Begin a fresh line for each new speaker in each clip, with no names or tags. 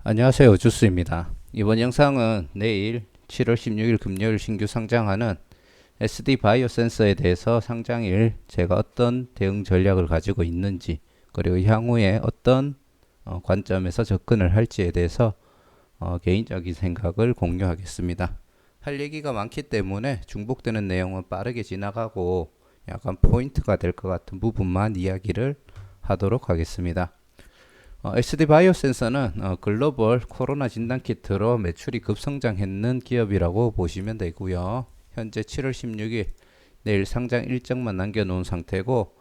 안녕하세요. 주스입니다. 이번 영상은 내일 7월 16일 금요일 신규 상장하는 SD 바이오 센서에 대해서 상장일 제가 어떤 대응 전략을 가지고 있는지, 그리고 향후에 어떤 관점에서 접근을 할지에 대해서 개인적인 생각을 공유하겠습니다. 할 얘기가 많기 때문에 중복되는 내용은 빠르게 지나가고 약간 포인트가 될 것 같은 부분만 이야기를 하도록 하겠습니다. SD 바이오 센서는 글로벌 코로나 진단 키트로 매출이 급성장했는 기업이라고 보시면 되고요. 현재 7월 16일 내일 상장 일정만 남겨놓은 상태고,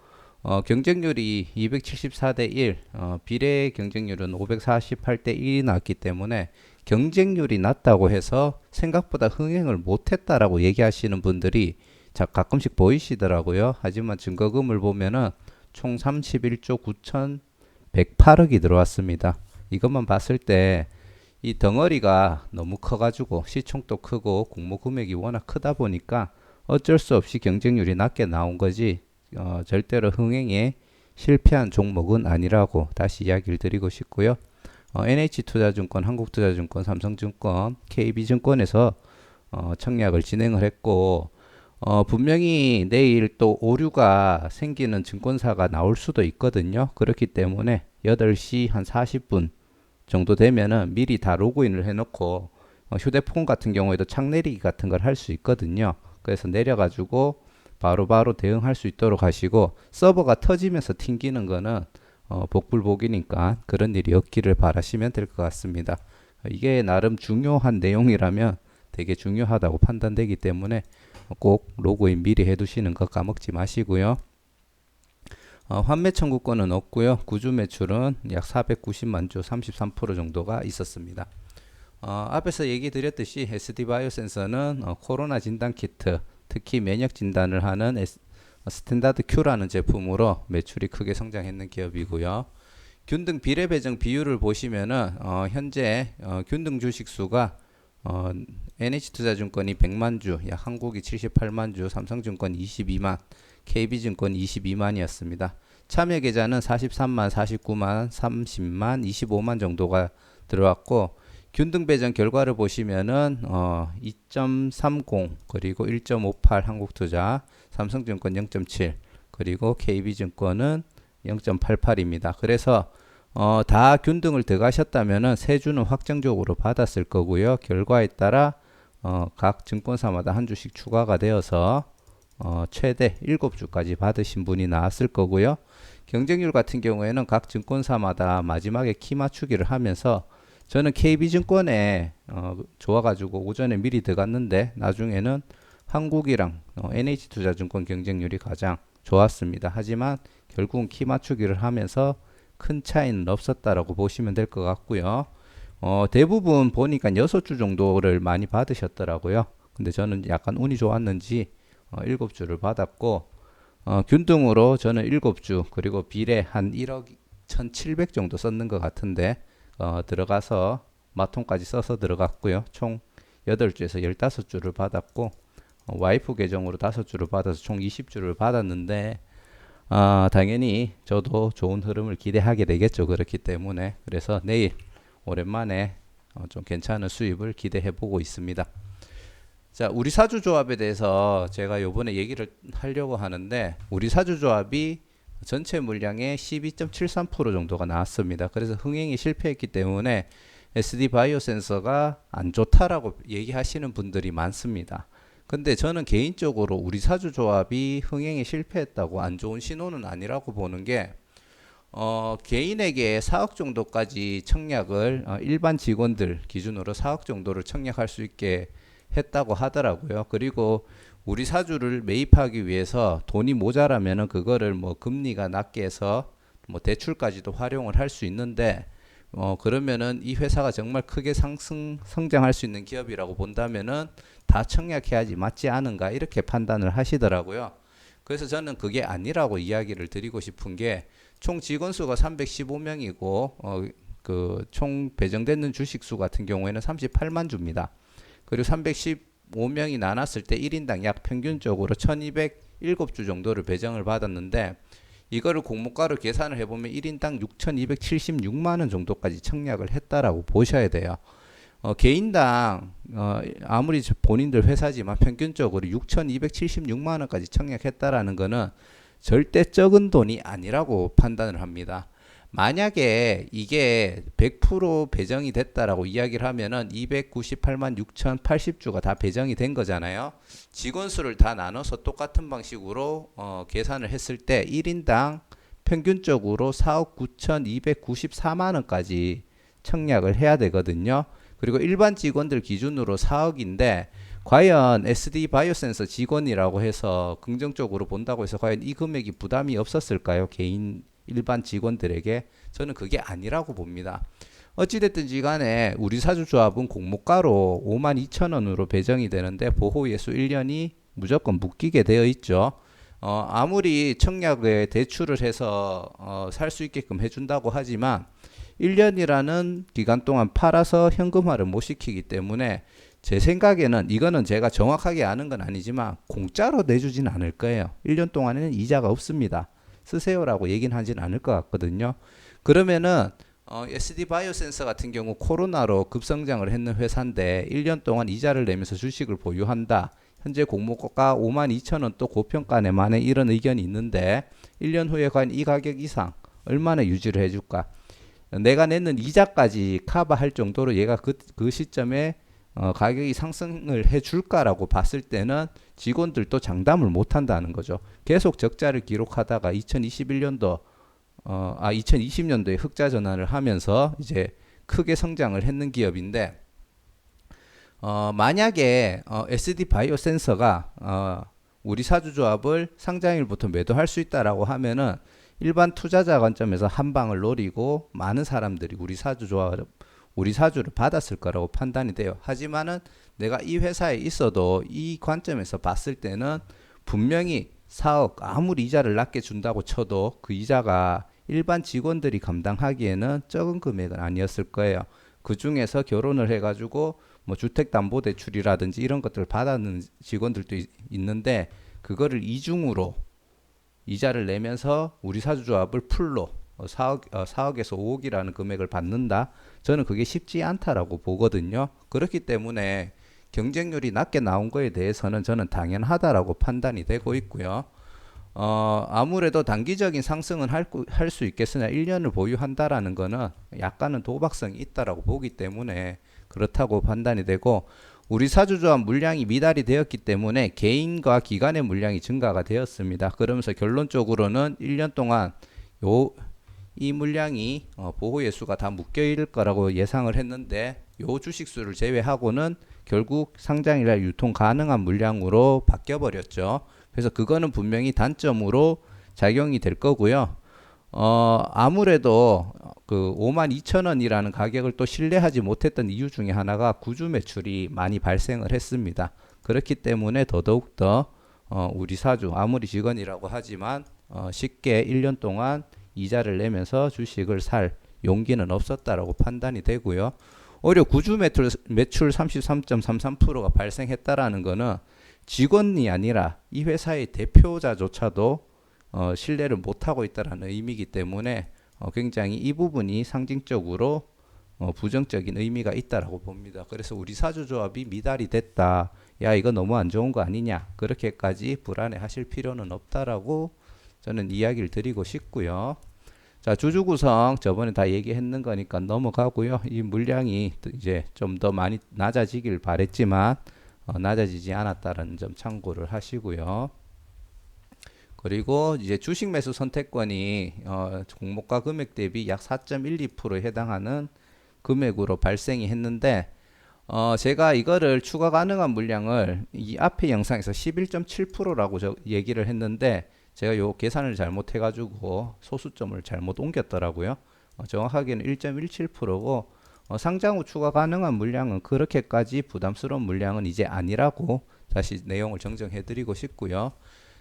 경쟁률이 274대 1, 비례 경쟁률은 548대 1이 났기 때문에 경쟁률이 낮다고 해서 생각보다 흥행을 못했다라고 얘기하시는 분들이 가끔씩 보이시더라고요. 하지만 증거금을 보면은 총 31조 9,108억이 들어왔습니다. 이것만 봤을 때 이 덩어리가 너무 커가지고 시총도 크고 공모 금액이 워낙 크다 보니까 어쩔 수 없이 경쟁률이 낮게 나온 거지, 절대로 흥행에 실패한 종목은 아니라고 다시 이야기를 드리고 싶고요. NH투자증권, 한국투자증권, 삼성증권, KB증권에서 청약을 진행을 했고, 분명히 내일 또 오류가 생기는 증권사가 나올 수도 있거든요. 그렇기 때문에 8시 한 40분 정도 되면은 미리 다 로그인을 해놓고, 휴대폰 같은 경우에도 창 내리기 같은 걸 할 수 있거든요. 그래서 내려가지고 바로바로 대응할 수 있도록 하시고, 서버가 터지면서 튕기는 거는 복불복이니까 그런 일이 없기를 바라시면 될 것 같습니다. 이게 나름 중요한 내용이라면 되게 중요하다고 판단되기 때문에 꼭 로그인 미리 해두시는 거 까먹지 마시고요. 환매 청구권은 없고요. 구주 매출은 약 490만 주, 33% 정도가 있었습니다. 앞에서 얘기 드렸듯이 SD 바이오 센서는 코로나 진단 키트, 특히 면역 진단을 하는 스탠다드 Q라는 제품으로 매출이 크게 성장했는 기업이고요. 균등 비례 배정 비율을 보시면은 현재 균등 주식 수가 NH투자증권이 100만 주, 약 한국이 78만 주, 삼성증권 22만, KB증권 22만이었습니다. 참여 계좌는 43만, 49만, 30만, 25만 정도가 들어왔고, 균등 배정 결과를 보시면은 2.30, 그리고 1.58 한국투자, 삼성증권 0.7, 그리고 KB증권은 0.88입니다. 그래서 다 균등을 들어가셨다면은 세주는 확정적으로 받았을 거고요. 결과에 따라 각 증권사마다 한 주씩 추가가 되어서 최대 7주까지 받으신 분이 나왔을 거고요. 경쟁률 같은 경우에는 각 증권사마다 마지막에 키 맞추기를 하면서, 저는 KB증권에 좋아가지고 오전에 미리 들어갔는데 나중에는 한국이랑 NH투자증권 경쟁률이 가장 좋았습니다. 하지만 결국은 키 맞추기를 하면서 큰 차이는 없었다라고 보시면 될 것 같고요. 대부분 보니까 6주 정도를 많이 받으셨더라고요. 근데 저는 약간 운이 좋았는지 7주를 받았고, 균등으로 저는 7주, 그리고 비례 한 1억 1,700 정도 썼는 것 같은데 들어가서 마통까지 써서 들어갔고요. 총 8주에서 15주를 받았고, 와이프 계정으로 5주를 받아서 총 20주를 받았는데, 당연히 저도 좋은 흐름을 기대하게 되겠죠. 그렇기 때문에. 그래서 내일 오랜만에 좀 괜찮은 수입을 기대해 보고 있습니다. 자, 우리 사주조합에 대해서 제가 요번에 얘기를 하려고 하는데, 우리 사주조합이 전체 물량의 12.73% 정도가 나왔습니다. 그래서 흥행이 실패했기 때문에 SD 바이오 센서가 안 좋다라고 얘기하시는 분들이 많습니다. 근데 저는 개인적으로 우리 사주조합이 흥행에 실패했다고 안 좋은 신호는 아니라고 보는 게, 개인에게 4억 정도까지 청약을, 일반 직원들 기준으로 4억 정도를 청약할 수 있게 했다고 하더라고요. 그리고 우리 사주를 매입하기 위해서 돈이 모자라면은 그거를 뭐 금리가 낮게 해서 뭐 대출까지도 활용을 할 수 있는데, 그러면은 이 회사가 정말 크게 성장할 수 있는 기업이라고 본다면은 다 청약해야지 맞지 않은가, 이렇게 판단을 하시더라고요. 그래서 저는 그게 아니라고 이야기를 드리고 싶은 게, 총 직원 수가 315명이고 그 총 배정되는 주식 수 같은 경우에는 38만 주입니다. 그리고 315명이 나눴을 때 1인당 약 평균적으로 1207주 정도를 배정을 받았는데, 이거를 공모가로 계산을 해보면 1인당 6,276만원 정도까지 청약을 했다라고 보셔야 돼요. 개인당 아무리 본인들 회사지만 평균적으로 6,276만원까지 청약했다라는 거는 절대 적은 돈이 아니라고 판단을 합니다. 만약에 이게 100% 배정이 됐다라고 이야기를 하면은 298만 6,080주가 다 배정이 된 거잖아요. 직원 수를 다 나눠서 똑같은 방식으로 계산을 했을 때 1인당 평균적으로 4억 9,294만 원까지 청약을 해야 되거든요. 그리고 일반 직원들 기준으로 4억인데 과연 SD 바이오센서 직원이라고 해서 긍정적으로 본다고 해서 과연 이 금액이 부담이 없었을까요? 개인 일반 직원들에게 저는 그게 아니라고 봅니다. 어찌됐든지 간에 우리 사주조합은 공모가로 52,000원으로 배정이 되는데 보호예수 1년이 무조건 묶이게 되어 있죠. 아무리 청약에 대출을 해서 살 수 있게끔 해준다고 하지만 1년이라는 기간 동안 팔아서 현금화를 못 시키기 때문에 제 생각에는 이거는 제가 정확하게 아는 건 아니지만 공짜로 내주진 않을 거예요. 1년 동안에는 이자가 없습니다. 쓰세요라고 얘기는 하진 않을 것 같거든요. 그러면은 SD 바이오센서 같은 경우 코로나로 급성장을 했는 회사인데 1년 동안 이자를 내면서 주식을 보유한다. 현재 공모가 52,000원 또 고평가네 만에 이런 의견이 있는데 1년 후에 과연 이 가격 이상 얼마나 유지를 해줄까? 내가 내는 이자까지 커버할 정도로 얘가 그 시점에 가격이 상승을 해줄까라고 봤을 때는 직원들도 장담을 못한다는 거죠. 계속 적자를 기록하다가 2020년도에 흑자 전환을 하면서 이제 크게 성장을 했는 기업인데 만약에 SD 바이오 센서가 우리 사주조합을 상장일부터 매도할 수 있다라고 하면은 일반 투자자 관점에서 한 방을 노리고 많은 사람들이 우리 사주를 받았을 거라고 판단이 돼요. 하지만은 내가 이 회사에 있어도 이 관점에서 봤을 때는 분명히 4억 아무리 이자를 낮게 준다고 쳐도 그 이자가 일반 직원들이 감당하기에는 적은 금액은 아니었을 거예요. 그 중에서 결혼을 해가지고 뭐 주택담보대출이라든지 이런 것들을 받았는 직원들도 있는데 그거를 이중으로 이자를 내면서 우리 사주조합을 풀로 4억에서 5억이라는 금액을 받는다. 저는 그게 쉽지 않다라고 보거든요. 그렇기 때문에 경쟁률이 낮게 나온 거에 대해서는 저는 당연하다라고 판단이 되고 있고요. 아무래도 단기적인 상승은 할 수 있겠으나 1년을 보유한다라는 거는 약간은 도박성이 있다라고 보기 때문에 그렇다고 판단이 되고 우리 사주조합 물량이 미달이 되었기 때문에 개인과 기관의 물량이 증가가 되었습니다. 그러면서 결론적으로는 1년 동안 이 물량이 보호예수가 다 묶여있을 거라고 예상을 했는데 요 주식수를 제외하고는 결국 상장일날 유통 가능한 물량으로 바뀌어 버렸죠. 그래서 그거는 분명히 단점으로 작용이 될 거고요. 아무래도 그 52,000원이라는 가격을 또 신뢰하지 못했던 이유 중에 하나가 구주 매출이 많이 발생을 했습니다. 그렇기 때문에 더더욱더 우리 사주 아무리 직원이라고 하지만 쉽게 1년 동안 이자를 내면서 주식을 살 용기는 없었다라고 판단이 되고요. 오히려 구주 매출 33.33%가 발생했다라는 거는 직원이 아니라 이 회사의 대표자조차도 신뢰를 못하고 있다는 의미이기 때문에 굉장히 이 부분이 상징적으로 부정적인 의미가 있다라고 봅니다. 그래서 우리 사주조합이 미달이 됐다. 야 이거 너무 안 좋은 거 아니냐. 그렇게까지 불안해 하실 필요는 없다라고 저는 이야기를 드리고 싶고요. 자, 주주 구성 저번에 다 얘기했는 거니까 넘어가고요. 이 물량이 이제 좀 더 많이 낮아지길 바랬지만 낮아지지 않았다는 점 참고를 하시고요. 그리고 이제 주식 매수 선택권이 공모가 금액 대비 약 4.12%에 해당하는 금액으로 발생이 했는데 제가 이거를 추가 가능한 물량을 이 앞에 영상에서 11.7%라고 얘기를 했는데 제가 요 계산을 잘못해 가지고 소수점을 잘못 옮겼더라고요. 정확하게는 1.17%고 상장 후 추가 가능한 물량은 그렇게까지 부담스러운 물량은 이제 아니라고 다시 내용을 정정해 드리고 싶고요.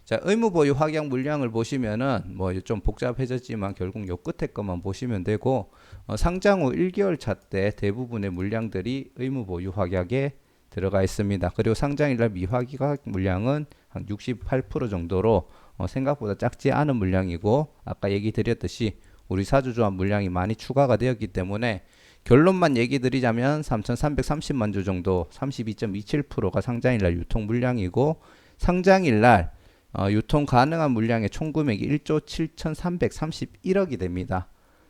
자, 의무 보유 확약 물량을 보시면은 뭐 좀 복잡해졌지만 결국 요 끝에 것만 보시면 되고 상장 후 1개월 차 때 대부분의 물량들이 의무 보유 확약에 들어가 있습니다. 그리고 상장일날 미확약 물량은 한 68% 정도로 생각보다 작지 않은 물량이고 아까 얘기 드렸듯이 우리 사주 조합 물량이 많이 추가가 되었기 때문에 결론만 얘기 드리자면 3,330만 주 정도 32.27%가 상장일날 유통 물량이고 상장일날 유통 가능한 물량의 총 금액이 1조 7,331억이 됩니다.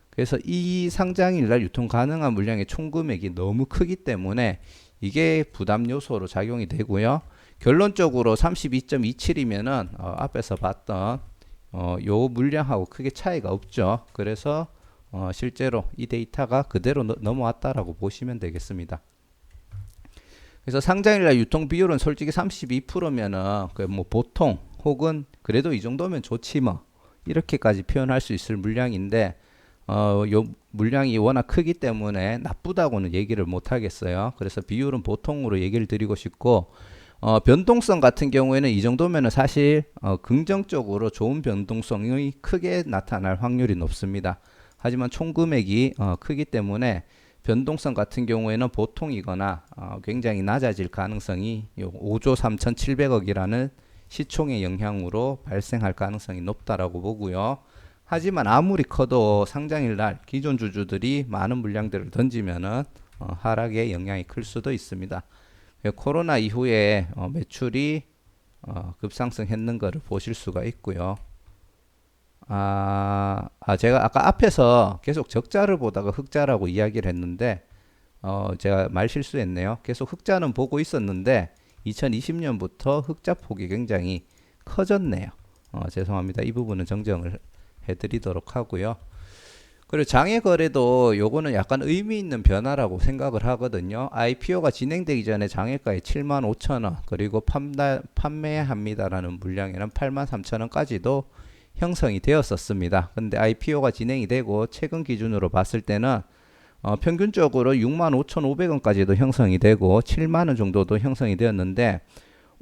그래서 이 상장일날 유통 가능한 물량의 총 금액이 너무 크기 때문에 이게 부담 요소로 작용이 되고요. 결론적으로 32.27이면은 앞에서 봤던 요 물량하고 크게 차이가 없죠. 그래서 실제로 이 데이터가 그대로 넘어왔다라고 보시면 되겠습니다. 그래서 상장일날 유통 비율은 솔직히 32%면은 그 뭐 보통 혹은 그래도 이 정도면 좋지 뭐 이렇게까지 표현할 수 있을 물량인데 요 물량이 워낙 크기 때문에 나쁘다고는 얘기를 못 하겠어요. 그래서 비율은 보통으로 얘기를 드리고 싶고 변동성 같은 경우에는 이 정도면은 사실 긍정적으로 좋은 변동성이 크게 나타날 확률이 높습니다. 하지만 총 금액이 크기 때문에 변동성 같은 경우에는 보통이거나 굉장히 낮아질 가능성이 5조 3,700억이라는 시총의 영향으로 발생할 가능성이 높다라고 보고요. 하지만 아무리 커도 상장일날 기존 주주들이 많은 물량들을 던지면은 하락에 영향이 클 수도 있습니다. 코로나 이후에 매출이 급상승했는 것을 보실 수가 있고요. 제가 아까 앞에서 계속 적자를 보다가 흑자라고 이야기를 했는데 제가 말 실수했네요. 계속 흑자는 보고 있었는데 2020년부터 흑자 폭이 굉장히 커졌네요. 죄송합니다. 이 부분은 정정을 해드리도록 하고요. 그리고 장외 거래도 요거는 약간 의미 있는 변화라고 생각을 하거든요. IPO가 진행되기 전에 장외가에 75,000원 그리고 판매합니다라는 물량에는 83,000원까지도 형성이 되었었습니다. 근데 IPO가 진행이 되고 최근 기준으로 봤을 때는 평균적으로 65,500원까지도 형성이 되고 7만원 정도도 형성이 되었는데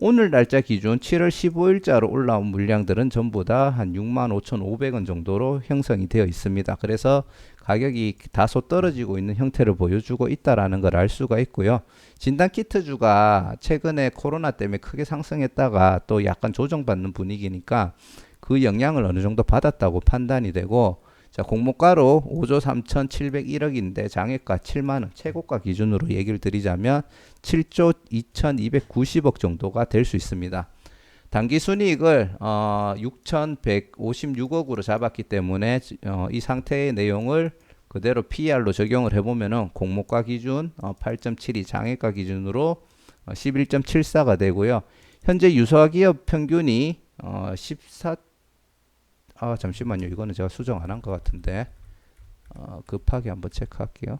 오늘 날짜 기준 7월 15일자로 올라온 물량들은 전부 다 한 65,500원 정도로 형성이 되어 있습니다. 그래서 가격이 다소 떨어지고 있는 형태를 보여주고 있다라는 걸 알 수가 있고요. 진단키트주가 최근에 코로나 때문에 크게 상승했다가 또 약간 조정받는 분위기니까 그 영향을 어느 정도 받았다고 판단이 되고 자, 공모가로 5조 3,701억인데 장외가 7만원 최고가 기준으로 얘기를 드리자면 7조 2,290억 정도가 될 수 있습니다. 당기순이익을 6,156억으로 잡았기 때문에 이 상태의 내용을 그대로 PER로 적용을 해보면은 공모가 기준 8.72 장외가 기준으로 11.74가 되고요. 현재 유사기업 평균이 14 잠시만요. 이거는 제가 수정 안 한 것 같은데 급하게 한번 체크할게요.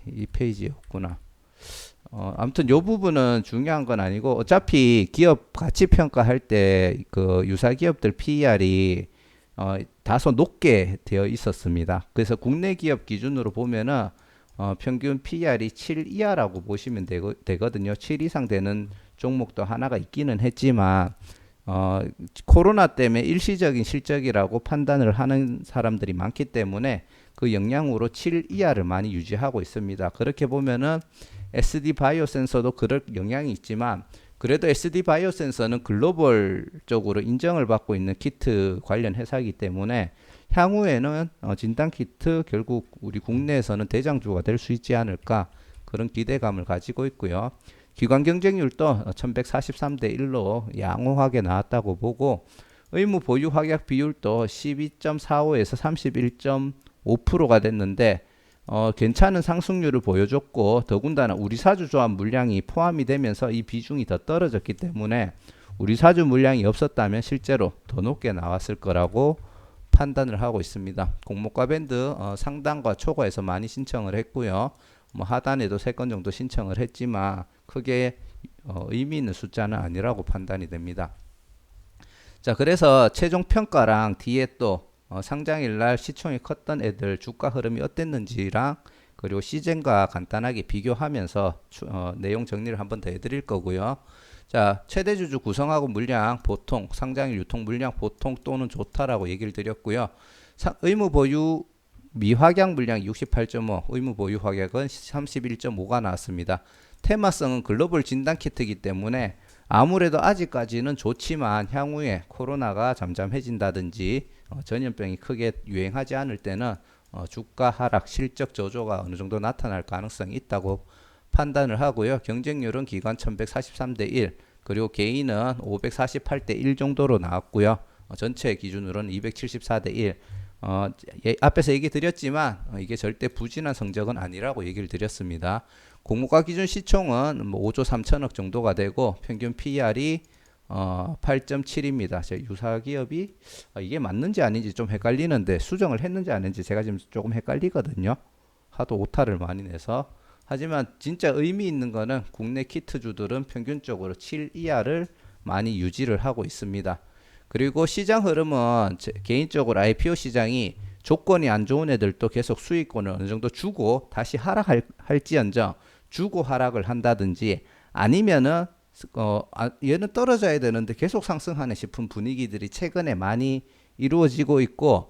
이 페이지였구나. 아무튼 요 부분은 중요한 건 아니고 어차피 기업 가치 평가할 때 그 유사 기업들 PER이 다소 높게 되어 있었습니다. 그래서 국내 기업 기준으로 보면은 평균 PER이 7 이하라고 보시면 되거든요. 7 이상 되는 종목도 하나가 있기는 했지만 코로나 때문에 일시적인 실적이라고 판단을 하는 사람들이 많기 때문에 그 영향으로 7 이하를 많이 유지하고 있습니다. 그렇게 보면은 SD 바이오 센서도 그럴 영향이 있지만 그래도 SD 바이오 센서는 글로벌적으로 인정을 받고 있는 키트 관련 회사이기 때문에 향후에는 진단 키트 결국 우리 국내에서는 대장주가 될 수 있지 않을까 그런 기대감을 가지고 있고요. 기관 경쟁률도 1143대 1로 양호하게 나왔다고 보고 의무 보유 확약 비율도 12.45에서 31.5%가 됐는데 괜찮은 상승률을 보여줬고 더군다나 우리 사주 조합 물량이 포함이 되면서 이 비중이 더 떨어졌기 때문에 우리 사주 물량이 없었다면 실제로 더 높게 나왔을 거라고 판단을 하고 있습니다. 공모가 밴드 상단과 초과에서 많이 신청을 했고요. 뭐 하단에도 3건 정도 신청을 했지만 크게 의미 있는 숫자는 아니라고 판단이 됩니다. 자, 그래서 최종 평가랑 뒤에 또 상장일날 시총이 컸던 애들 주가 흐름이 어땠는지랑 그리고 시젠과 간단하게 비교하면서 내용 정리를 한번 더 해드릴 거고요. 자, 최대 주주 구성하고 물량 보통 상장일 유통 물량 보통 또는 좋다라고 얘기를 드렸고요. 의무 보유 미확약 물량 68.5, 의무 보유 확약은 31.5가 나왔습니다. 테마성은 글로벌 진단 키트이기 때문에 아무래도 아직까지는 좋지만 향후에 코로나가 잠잠해진다든지 전염병이 크게 유행하지 않을 때는 주가 하락, 실적 저조가 어느 정도 나타날 가능성이 있다고 판단을 하고요. 경쟁률은 기관 1143대 1, 그리고 개인은 548대 1 정도로 나왔고요. 전체 기준으로는 274대 1. 앞에서 얘기 드렸지만 이게 절대 부진한 성적은 아니라고 얘기를 드렸습니다. 공모가 기준 시총은 뭐 5조 3천억 정도가 되고 평균 PER이 8.7입니다. 제 유사기업이 이게 맞는지 아닌지 좀 헷갈리는데 수정을 했는지 안 했는지 제가 지금 조금 헷갈리거든요. 하도 오타를 많이 내서. 하지만 진짜 의미 있는 거는 국내 키트주들은 평균적으로 7 이하를 많이 유지를 하고 있습니다. 그리고 시장 흐름은 개인적으로 IPO 시장이 조건이 안 좋은 애들도 계속 수익권을 어느 정도 주고 다시 하락할지언정 주고 하락을 한다든지 아니면은 얘는 떨어져야 되는데 계속 상승하네 싶은 분위기들이 최근에 많이 이루어지고 있고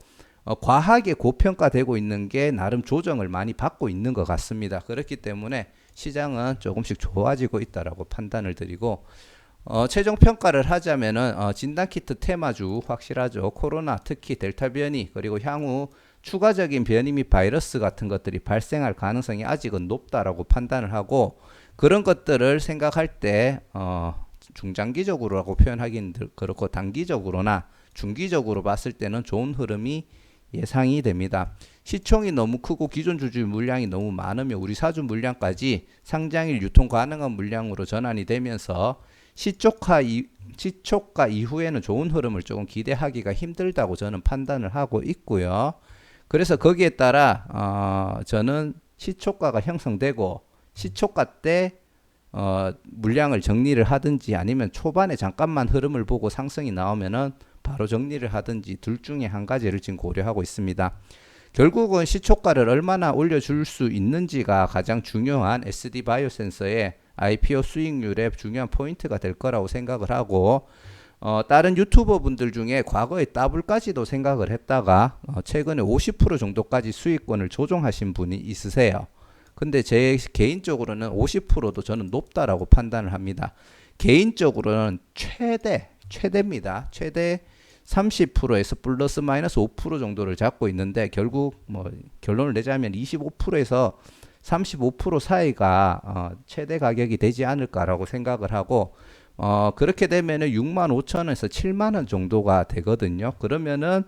과하게 고평가되고 있는 게 나름 조정을 많이 받고 있는 것 같습니다. 그렇기 때문에 시장은 조금씩 좋아지고 있다라고 판단을 드리고 최종 평가를 하자면은 진단키트 테마주 확실하죠. 코로나 특히 델타 변이 그리고 향후 추가적인 변이 및 바이러스 같은 것들이 발생할 가능성이 아직은 높다라고 판단을 하고 그런 것들을 생각할 때 중장기적으로라고 표현하기는 그렇고 단기적으로나 중기적으로 봤을 때는 좋은 흐름이 예상이 됩니다. 시총이 너무 크고 기존 주주 물량이 너무 많으면 우리 사주 물량까지 상장일 유통 가능한 물량으로 전환이 되면서 시초가 이후에는 좋은 흐름을 조금 기대하기가 힘들다고 저는 판단을 하고 있고요. 그래서 거기에 따라 저는 시초가가 형성되고 시초가 때 물량을 정리를 하든지 아니면 초반에 잠깐만 흐름을 보고 상승이 나오면은 바로 정리를 하든지 둘 중에 한 가지를 지금 고려하고 있습니다. 결국은 시초가를 얼마나 올려줄 수 있는지가 가장 중요한 SD 바이오센서의 IPO 수익률의 중요한 포인트가 될 거라고 생각을 하고 다른 유튜버 분들 중에 과거에 더블까지도 생각을 했다가 최근에 50% 정도까지 수익권을 조정하신 분이 있으세요. 근데 제 개인적으로는 50%도 저는 높다라고 판단을 합니다. 개인적으로는 최대입니다. 최대 30%에서 플러스 마이너스 5% 정도를 잡고 있는데 결국 뭐 결론을 내자면 25%에서 35% 사이가 최대 가격이 되지 않을까라고 생각을 하고 그렇게 되면은 65,000원에서 70,000원 정도가 되거든요. 그러면은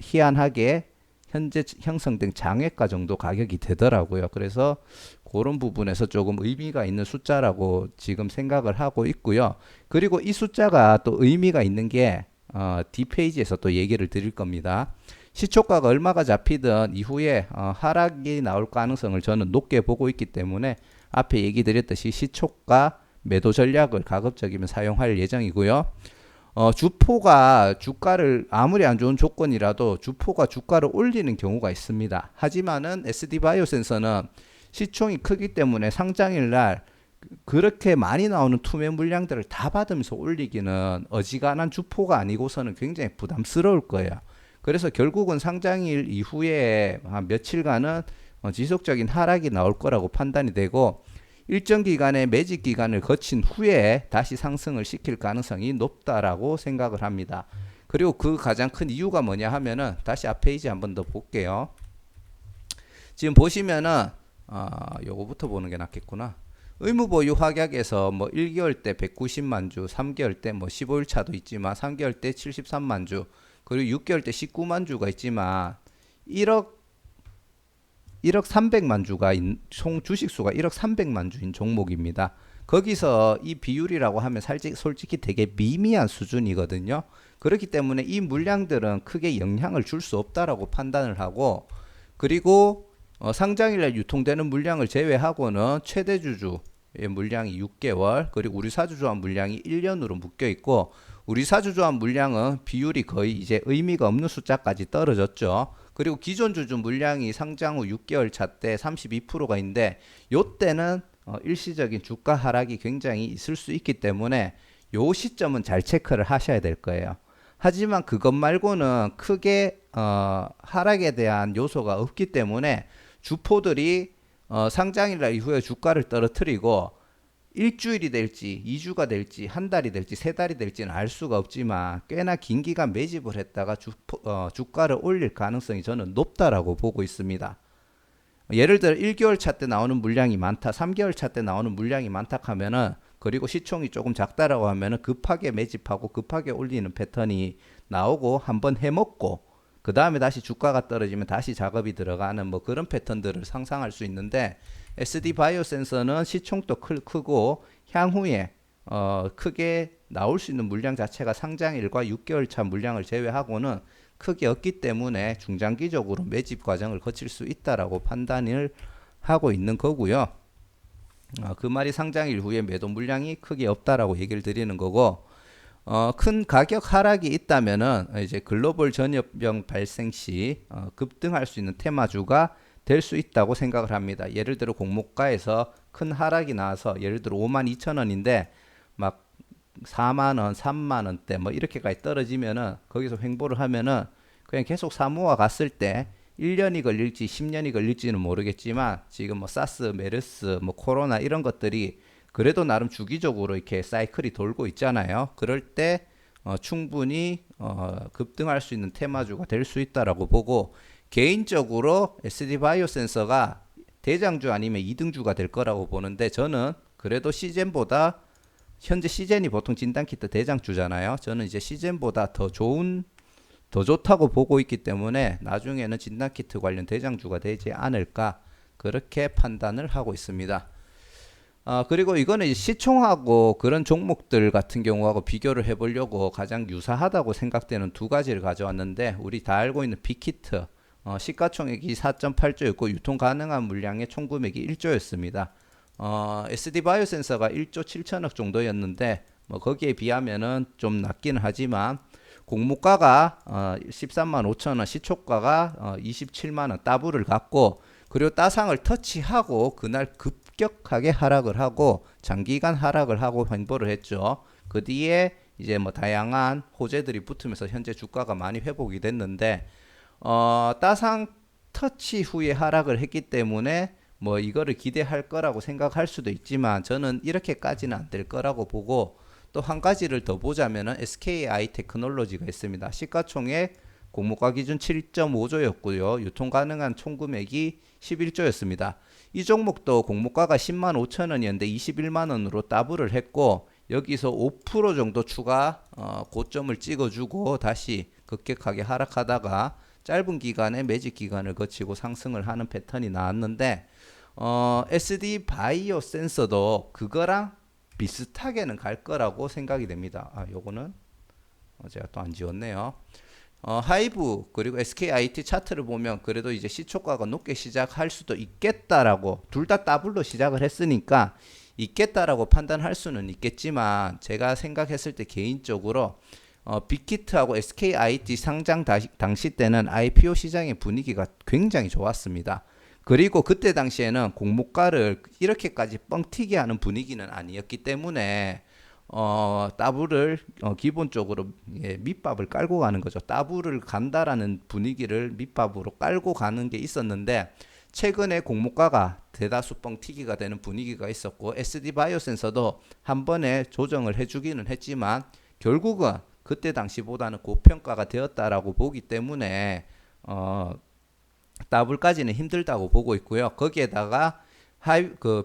희한하게 현재 형성된 장외가 정도 가격이 되더라고요. 그래서 그런 부분에서 조금 의미가 있는 숫자라고 지금 생각을 하고 있고요. 그리고 이 숫자가 또 의미가 있는 게 D페이지에서 또 얘기를 드릴 겁니다. 시초가가 얼마가 잡히든 이후에 하락이 나올 가능성을 저는 높게 보고 있기 때문에 앞에 얘기 드렸듯이 시초가 매도 전략을 가급적이면 사용할 예정이고요. 주포가 주가를 아무리 안 좋은 조건이라도 주포가 주가를 올리는 경우가 있습니다. 하지만은 SD 바이오센서는 시총이 크기 때문에 상장일 날 그렇게 많이 나오는 투매 물량들을 다 받으면서 올리기는 어지간한 주포가 아니고서는 굉장히 부담스러울 거예요. 그래서 결국은 상장일 이후에 한 며칠간은 지속적인 하락이 나올 거라고 판단이 되고 일정 기간의 매집 기간을 거친 후에 다시 상승을 시킬 가능성이 높다라고 생각을 합니다. 그리고 그 가장 큰 이유가 뭐냐 하면은 다시 앞 페이지 한번 더 볼게요. 지금 보시면은 요거부터 보는 게 낫겠구나. 의무보유 확약에서 뭐 1개월 때 190만 주, 3개월 때 뭐 15일 차도 있지만 3개월 때 73만 주, 그리고 6개월 때 19만 주가 있지만 1억 300만 주가 총 주식수가 1억 300만 주인 종목입니다. 거기서 이 비율이라고 하면 솔직히 되게 미미한 수준이거든요. 그렇기 때문에 이 물량들은 크게 영향을 줄 수 없다라고 판단을 하고 그리고 상장일날 유통되는 물량을 제외하고는 최대 주주의 물량이 6개월 그리고 우리 사주조합 물량이 1년으로 묶여 있고 우리 사주조합 물량은 비율이 거의 이제 의미가 없는 숫자까지 떨어졌죠. 그리고 기존 주주 물량이 상장 후 6개월 차 때 32%가 있는데 요때는 일시적인 주가 하락이 굉장히 있을 수 있기 때문에 요 시점은 잘 체크를 하셔야 될 거예요. 하지만 그것 말고는 크게 하락에 대한 요소가 없기 때문에 주포들이 상장일날 이후에 주가를 떨어뜨리고 일주일이 될지 2주가 될지 한 달이 될지 세 달이 될지는 알 수가 없지만 꽤나 긴 기간 매집을 했다가 주가를 올릴 가능성이 저는 높다라고 보고 있습니다. 예를 들어 1개월 차 때 나오는 물량이 많다, 3개월 차 때 나오는 물량이 많다 하면은, 그리고 시총이 조금 작다라고 하면은 급하게 매집하고 급하게 올리는 패턴이 나오고 한번 해먹고 그 다음에 다시 주가가 떨어지면 다시 작업이 들어가는 뭐 그런 패턴들을 상상할 수 있는데, SD 바이오 센서는 시총도 크고 향후에 크게 나올 수 있는 물량 자체가 상장일과 6개월 차 물량을 제외하고는 크게 없기 때문에 중장기적으로 매집 과정을 거칠 수 있다라고 판단을 하고 있는 거고요. 그 말이 상장일 후에 매도 물량이 크게 없다라고 얘기를 드리는 거고, 큰 가격 하락이 있다면은 이제 글로벌 전염병 발생 시 급등할 수 있는 테마주가 될 수 있다고 생각을 합니다. 예를 들어 공모가에서 큰 하락이 나와서 예를 들어 52,000원인데 막 4만원, 3만원대 뭐 이렇게까지 떨어지면은 거기서 횡보를 하면은 그냥 계속 사모아 갔을 때 1년이 걸릴지 10년이 걸릴지는 모르겠지만 지금 뭐 사스, 메르스, 뭐 코로나 이런 것들이 그래도 나름 주기적으로 이렇게 사이클이 돌고 있잖아요. 그럴 때 충분히 급등할 수 있는 테마주가 될 수 있다라고 보고, 개인적으로 SD 바이오 센서가 대장주 아니면 2등주가 될 거라고 보는데, 저는 그래도 시젠보다 현재 시젠이 보통 진단키트 대장주잖아요. 저는 이제 시젠보다 더 좋다고 보고 있기 때문에 나중에는 진단키트 관련 대장주가 되지 않을까 그렇게 판단을 하고 있습니다. 그리고 이거는 이제 시총하고 그런 종목들 같은 경우하고 비교를 해보려고 가장 유사하다고 생각되는 두 가지를 가져왔는데, 우리 다 알고 있는 빅히트 시가총액이 4.8조였고 유통 가능한 물량의 총 금액이 1조였습니다. SD 바이오 센서가 1조 7천억 정도였는데 뭐 거기에 비하면은 좀 낮기는 하지만 공모가가 13만 5천원, 시초가가 27만원 따블을 갖고, 그리고 따상을 터치하고 그날 급격하게 하락을 하고 장기간 하락을 하고 횡보를 했죠. 그 뒤에 이제 뭐 다양한 호재들이 붙으면서 현재 주가가 많이 회복이 됐는데, 따상 터치 후에 하락을 했기 때문에 뭐 이거를 기대할 거라고 생각할 수도 있지만 저는 이렇게까지는 안 될 거라고 보고, 또 한 가지를 더 보자면은 SKI 테크놀로지가 있습니다. 시가총액 공모가 기준 7.5조였고요. 유통 가능한 총 금액이 11조였습니다. 이 종목도 공모가가 10만 5천원이었는데 21만 원으로 더블을 했고, 여기서 5% 정도 추가 고점을 찍어주고 다시 급격하게 하락하다가 짧은 기간에 매집 기간을 거치고 상승을 하는 패턴이 나왔는데, SD 바이오 센서도 그거랑 비슷하게는 갈 거라고 생각이 됩니다. 요거는 제가 또 안 지웠네요. 하이브 그리고 SKIT 차트를 보면 그래도 이제 시초가가 높게 시작할 수도 있겠다라고, 둘 다 더블로 시작을 했으니까 있겠다라고 판단할 수는 있겠지만, 제가 생각했을 때 개인적으로 빅히트하고 SKIT 상장 당시 때는 IPO 시장의 분위기가 굉장히 좋았습니다. 그리고 그때 당시에는 공모가를 이렇게까지 뻥튀기 하는 분위기는 아니었기 때문에 더블을 기본적으로 밑밥을 깔고 가는 거죠. 더블을 간다라는 분위기를 밑밥으로 깔고 가는 게 있었는데, 최근에 공모가가 대다수 뻥튀기가 되는 분위기가 있었고 SD 바이오 센서도 한 번에 조정을 해주기는 했지만 결국은 그때 당시보다는 고평가가 되었다라고 보기 때문에 더블까지는 힘들다고 보고 있고요. 거기에다가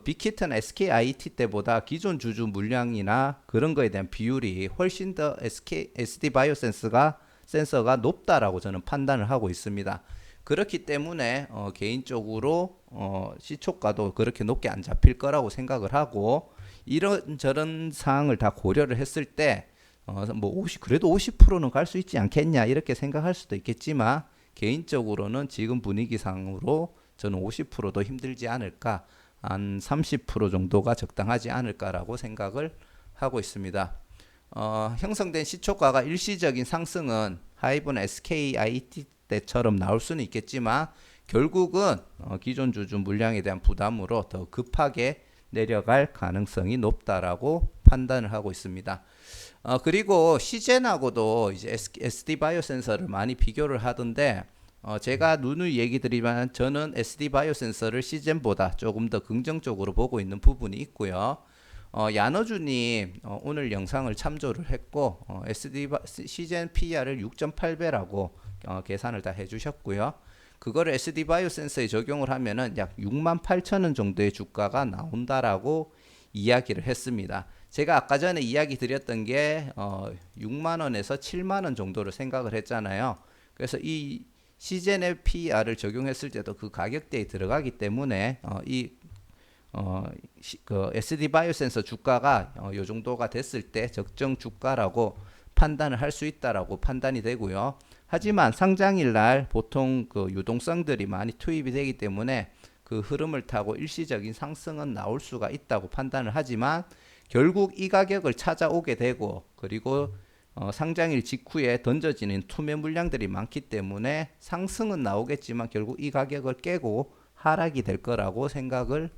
빅히트나 SKIT 때보다 기존 주주 물량이나 그런 거에 대한 비율이 훨씬 더 SD 바이오 센서가 높다라고 저는 판단을 하고 있습니다. 그렇기 때문에 개인적으로 시초가도 그렇게 높게 안 잡힐 거라고 생각을 하고, 이런저런 사항을 다 고려를 했을 때 뭐 그래도 50%는 갈 수 있지 않겠냐 이렇게 생각할 수도 있겠지만, 개인적으로는 지금 분위기상으로 저는 50%도 힘들지 않을까, 한 30% 정도가 적당하지 않을까라고 생각을 하고 있습니다. 형성된 시초가가 일시적인 상승은 하이브나 SKIT 때처럼 나올 수는 있겠지만 결국은 기존 주주 물량에 대한 부담으로 더 급하게 내려갈 가능성이 높다라고 판단을 하고 있습니다. 그리고 시젠하고도 이제 SD 바이오 센서를 많이 비교를 하던데, 제가 누누이 얘기 드리면 저는 SD 바이오 센서를 시젠보다 조금 더 긍정적으로 보고 있는 부분이 있고요. 야너주님 오늘 영상을 참조를 했고 시젠 PR을 6.8배라고 계산을 다 해주셨고요. 그거를 SD 바이오 센서에 적용을 하면은 약 68,000원 정도의 주가가 나온다라고 이야기를 했습니다. 제가 아까 전에 이야기 드렸던 게 6만원에서 7만원 정도를 생각을 했잖아요. 그래서 이 시젠의 PR을 적용했을 때도 그 가격대에 들어가기 때문에 그 SD 바이오 센서 주가가 요 정도가 됐을 때 적정 주가라고 판단을 할 수 있다라고 판단이 되고요. 하지만 상장일 날 보통 그 유동성들이 많이 투입이 되기 때문에 그 흐름을 타고 일시적인 상승은 나올 수가 있다고 판단을 하지만 결국 이 가격을 찾아오게 되고 그리고 상장일 직후에 던져지는 투매 물량들이 많기 때문에 상승은 나오겠지만 결국 이 가격을 깨고 하락이 될 거라고 생각을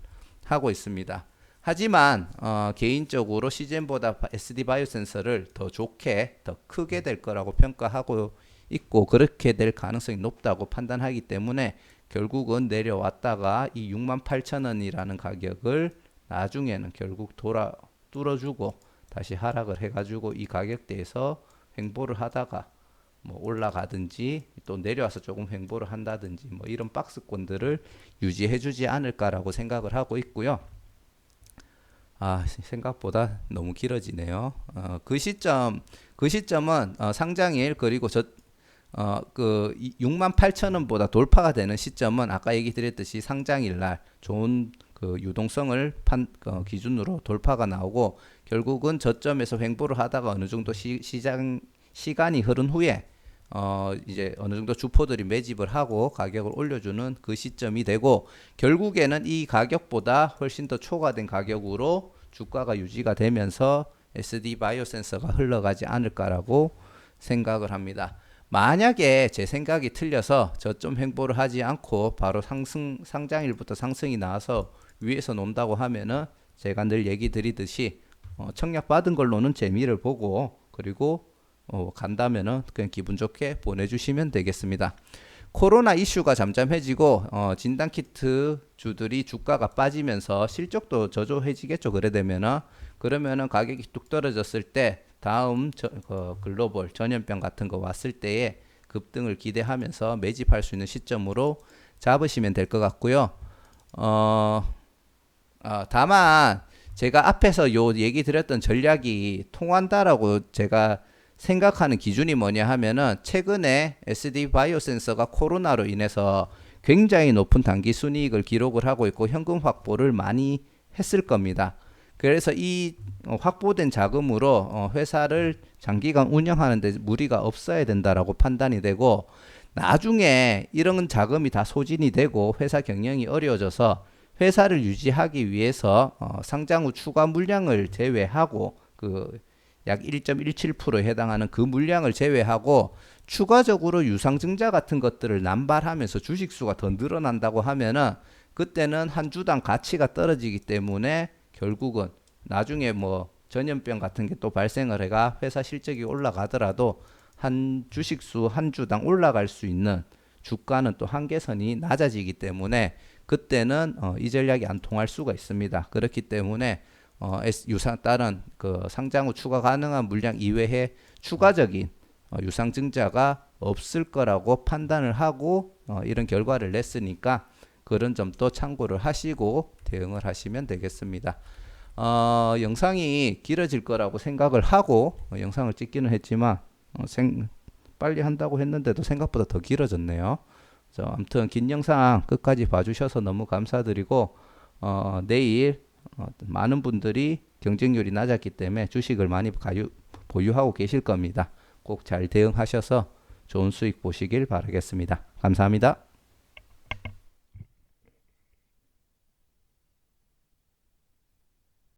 하고 있습니다. 하지만 개인적으로 시젠보다 SD 바이오 센서를 더 좋게 더 크게 될 거라고 평가하고 있고 그렇게 될 가능성이 높다고 판단하기 때문에 결국은 내려왔다가 이 68,000원이라는 가격을 나중에는 결국 뚫어주고 다시 하락을 해가지고 이 가격대에서 횡보를 하다가 뭐 올라가든지 또 내려와서 조금 횡보를 한다든지 뭐 이런 박스권들을 유지해주지 않을까라고 생각을 하고 있고요. 생각보다 너무 길어지네요. 그 시점은 상장일 그리고 그 68,000원보다 돌파가 되는 시점은 아까 얘기 드렸듯이 상장일 날 좋은 그 유동성을 기준으로 돌파가 나오고 결국은 저점에서 횡보를 하다가 어느 정도 시간이 흐른 후에 이제 어느 정도 주포들이 매집을 하고 가격을 올려주는 그 시점이 되고 결국에는 이 가격보다 훨씬 더 초과된 가격으로 주가가 유지가 되면서 SD 바이오 센서가 흘러가지 않을까라고 생각을 합니다. 만약에 제 생각이 틀려서 저점 횡보를 하지 않고 바로 상장일부터 상승이 나와서 위에서 논다고 하면은 제가 늘 얘기 드리듯이 청약 받은 걸로는 재미를 보고 그리고 간다면은 그냥 기분 좋게 보내주시면 되겠습니다. 코로나 이슈가 잠잠해지고 진단키트 주들이 주가가 빠지면서 실적도 저조해지겠죠. 그러면은 가격이 뚝 떨어졌을 때 다음 글로벌 전염병 같은 거 왔을 때에 급등을 기대하면서 매집할 수 있는 시점으로 잡으시면 될 것 같고요. 다만 제가 앞에서 요 얘기 드렸던 전략이 통한다라고 제가 생각하는 기준이 뭐냐 하면은 최근에 SD 바이오 센서가 코로나로 인해서 굉장히 높은 단기 순이익을 기록을 하고 있고 현금 확보를 많이 했을 겁니다. 그래서 이 확보된 자금으로 회사를 장기간 운영하는데 무리가 없어야 된다라고 판단이 되고 나중에 이런 자금이 다 소진이 되고 회사 경영이 어려워져서 회사를 유지하기 위해서 상장 후 추가 물량을 제외하고 그 약 1.17%에 해당하는 그 물량을 제외하고 추가적으로 유상증자 같은 것들을 남발하면서 주식수가 더 늘어난다고 하면은 그때는 한 주당 가치가 떨어지기 때문에 결국은 나중에 뭐 전염병 같은 게 또 발생을 해가 회사 실적이 올라가더라도 한 주식수 한 주당 올라갈 수 있는 주가는 또 한계선이 낮아지기 때문에 그때는 이 전략이 안 통할 수가 있습니다. 그렇기 때문에 다른 그 상장 후 추가 가능한 물량 이외에 추가적인 유상증자가 없을 거라고 판단을 하고 이런 결과를 냈으니까 그런 점도 참고를 하시고 대응을 하시면 되겠습니다. 영상이 길어질 거라고 생각을 하고 영상을 찍기는 했지만 빨리 한다고 했는데도 생각보다 더 길어졌네요. 아무튼 긴 영상 끝까지 봐주셔서 너무 감사드리고 내일 많은 분들이 경쟁률이 낮았기 때문에 주식을 많이 보유하고 계실 겁니다. 꼭 잘 대응하셔서 좋은 수익 보시길 바라겠습니다. 감사합니다.